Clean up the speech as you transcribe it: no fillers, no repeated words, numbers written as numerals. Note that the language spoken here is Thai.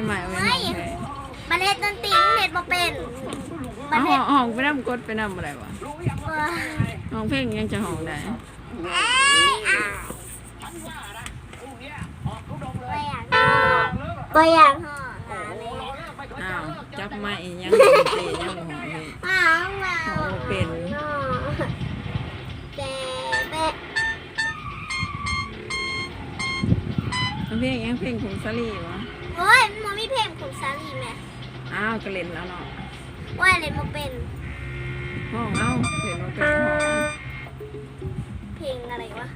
ใหม่เอาไว้ห้องเพลง มันเฮ็ดดนตรีเฮ็ดบ่เป็นมั เอา น ห้ เฮ็ อ ด งห้องไปนำกดไปนำอะไรวะห้องเพลงยังจะห้องได้ บ่อยากห้อง อ้าวจับไม้ยังเตะยังห้องเพลง ห้องมา ห้องเป็น แต่แม่ เพลงยังเพลงของซารีวะ โอ้ยมันมีเพลงของซาลีแม่ อ้าวก็เล่นแล้วเนาะ ว่าเล่นบ่เป็น ห้องเอ้าเล่นมาเป็นห้อง เพลงอะไรวะ